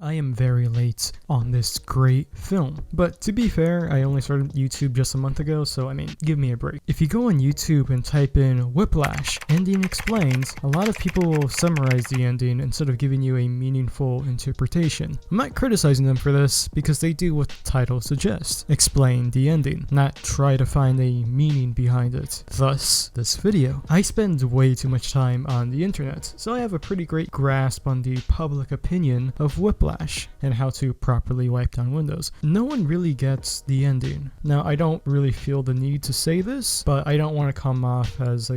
I am very late on this great film. But to be fair, I only started YouTube just a month ago, so I mean, give me a break. If you go on YouTube and type in Whiplash, ending explains, a lot of people will summarize the ending instead of giving you a meaningful interpretation. I'm not criticizing them for this because they do what the title suggests, explain the ending, not try to find a meaning behind it. Thus, this video. I spend way too much time on the internet, so I have a pretty great grasp on the public opinion of Whiplash and how to properly wipe down Windows. No one really gets the ending. Now, I don't really feel the need to say this, but I don't want to come off as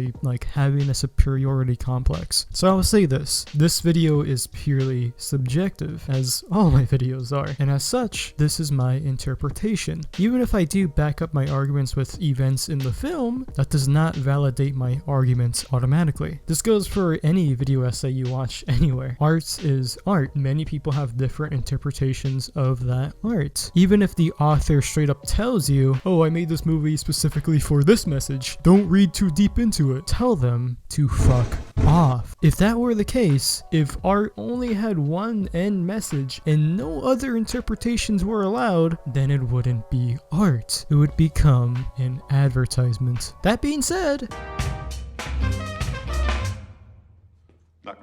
having a superiority complex. So I'll say this. This video is purely subjective, as all my videos are, and as such, this is my interpretation. Even if I do back up my arguments with events in the film, that does not validate my arguments automatically. This goes for any video essay you watch anywhere. Art is art. Many people have different interpretations of that art. Even if the author straight up tells you, oh, I made this movie specifically for this message, don't read too deep into it, tell them to fuck off. If that were the case, if art only had one end message and no other interpretations were allowed, then it wouldn't be art. It would become an advertisement. That being said,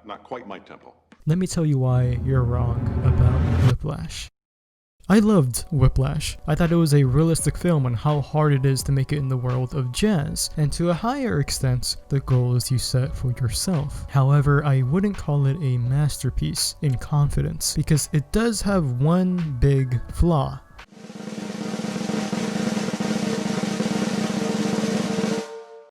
Not quite my tempo. let me tell you why you're wrong about Whiplash. I loved Whiplash. I thought it was a realistic film on how hard it is to make it in the world of jazz, and to a higher extent, the goals you set for yourself. However, I wouldn't call it a masterpiece in confidence, because it does have one big flaw.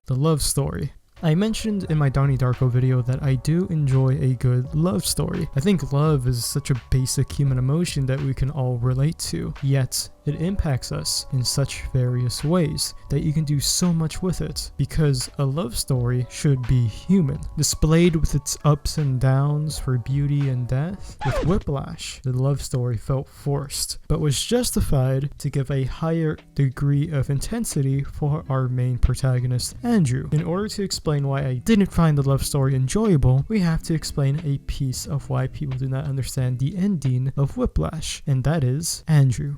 The love story. I mentioned in my Donnie Darko video that I do enjoy a good love story. I think love is such a basic human emotion that we can all relate to, yet it impacts us in such various ways that you can do so much with it, because a love story should be human, displayed with its ups and downs for beauty and death. With Whiplash, the love story felt forced, but was justified to give a higher degree of intensity for our main protagonist, Andrew. In order to explain why I didn't find the love story enjoyable, we have to explain a piece of why people do not understand the ending of Whiplash, and that is Andrew.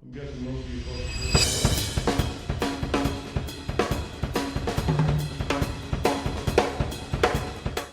I'm guessing most people.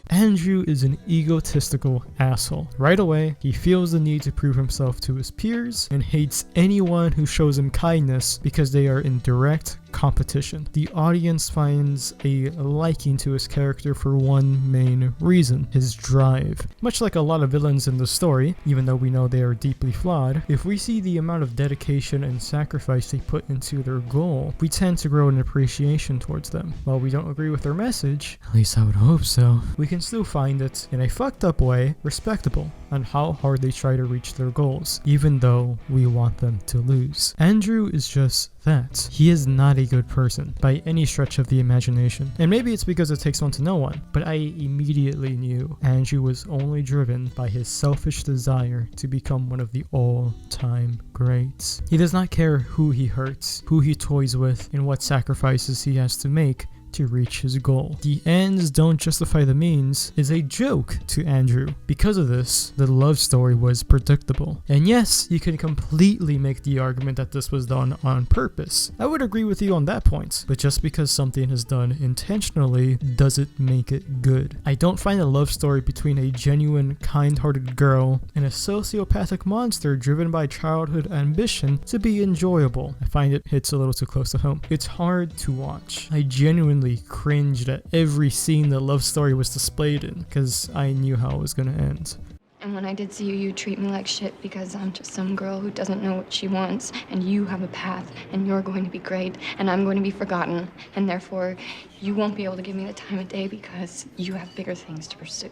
Andrew is an egotistical asshole. Right away, he feels the need to prove himself to his peers and hates anyone who shows him kindness because they are in direct competition. The audience finds a liking to his character for one main reason: his drive. Much like a lot of villains in the story, even though we know they are deeply flawed, if we see the amount of dedication and sacrifice they put into their goal, we tend to grow an appreciation towards them. While we don't agree with their message, at least I would hope so, we can still find it, in a fucked up way, respectable on how hard they try to reach their goals, even though we want them to lose. Andrew is just that. He is not a good person by any stretch of the imagination. And maybe it's because it takes one to know one, but I immediately knew Andrew was only driven by his selfish desire to become one of the all-time greats. He does not care who he hurts, who he toys with, and what sacrifices he has to make to reach his goal. The ends don't justify the means is a joke to Andrew. Because of this, the love story was predictable. And yes, you can completely make the argument that this was done on purpose. I would agree with you on that point, but just because something is done intentionally doesn't make it good. I don't find a love story between a genuine, kind-hearted girl and a sociopathic monster driven by childhood ambition to be enjoyable. I find it hits a little too close to home. It's hard to watch. I genuinely cringed at every scene the love story was displayed in, because I knew how it was going to end. And when I did see you, you treat me like shit because I'm just some girl who doesn't know what she wants, and you have a path, and you're going to be great, and I'm going to be forgotten, and therefore you won't be able to give me the time of day because you have bigger things to pursue.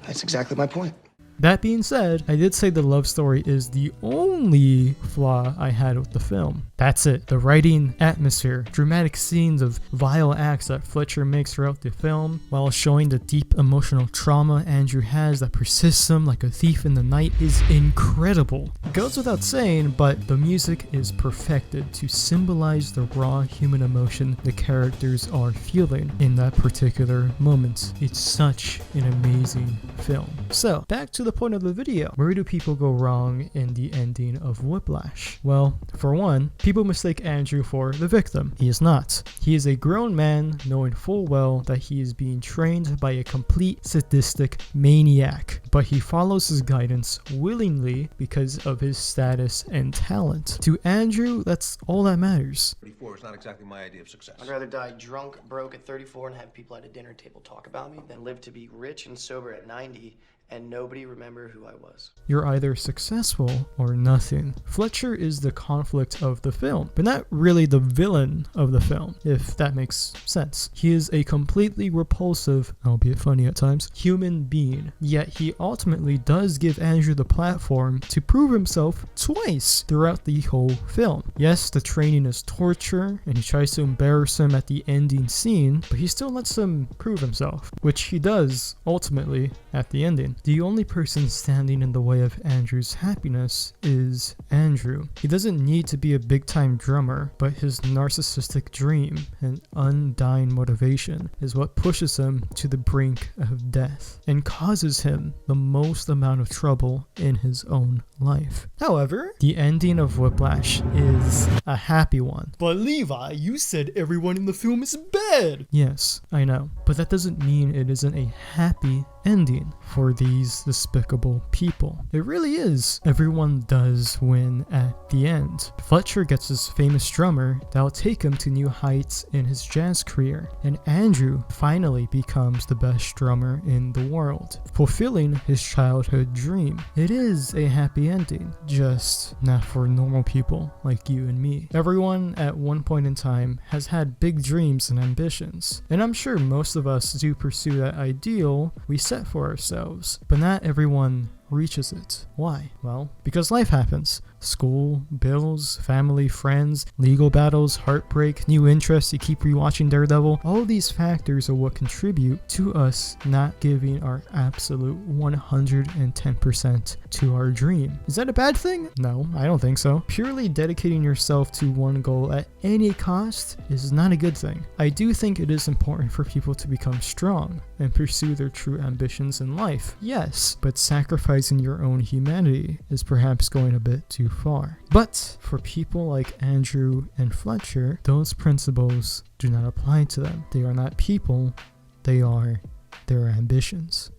That's exactly my point. That being said, I did say the love story is the only flaw I had with the film. That's it. The writing, atmosphere, dramatic scenes of vile acts that Fletcher makes throughout the film, while showing the deep emotional trauma Andrew has that persists him like a thief in the night, is incredible. It goes without saying, but the music is perfected to symbolize the raw human emotion the characters are feeling in that particular moment. It's such an amazing film. So, back to the point of the video. Where do people go wrong in the ending of Whiplash? Well, for one, people mistake Andrew for the victim. He is not. He is a grown man knowing full well that he is being trained by a complete sadistic maniac, but he follows his guidance willingly because of his status and talent. To Andrew, that's all that matters. 34 is not exactly my idea of success. I'd rather die drunk, broke at 34 and have people at a dinner table talk about me than live to be rich and sober at 90 and nobody remember who I was. You're either successful or nothing. Fletcher is the conflict of the film, but not really the villain of the film, if that makes sense. He is a completely repulsive, albeit funny at times, human being, yet he ultimately does give Andrew the platform to prove himself twice throughout the whole film. Yes, the training is torture, and he tries to embarrass him at the ending scene, but he still lets him prove himself, which he does ultimately at the ending. The only person standing in the way of Andrew's happiness is Andrew. He doesn't need to be a big-time drummer, but his narcissistic dream and undying motivation is what pushes him to the brink of death and causes him the most amount of trouble in his own life. However, the ending of Whiplash is a happy one. But Levi, you said everyone in the film is bad! Yes, I know, but that doesn't mean it isn't a happy ending for these despicable people. It really is. Everyone does win at the end. Fletcher gets his famous drummer that'll take him to new heights in his jazz career, and Andrew finally becomes the best drummer in the world, fulfilling his childhood dream. It is a happy ending, just not for normal people like you and me. Everyone at one point in time has had big dreams and ambitions, and I'm sure most of us do pursue that ideal we set for ourselves, but not everyone reaches it. Why? Well, because life happens. School, bills, family, friends, legal battles, heartbreak, new interests, you keep rewatching Daredevil. All of these factors are what contribute to us not giving our absolute 110% to our dream. Is that a bad thing? No, I don't think so. Purely dedicating yourself to one goal at any cost is not a good thing. I do think it is important for people to become strong and pursue their true ambitions in life. Yes, but sacrificing your own humanity is perhaps going a bit too far. But for people like Andrew and Fletcher, those principles do not apply to them. They are not people, they are their ambitions.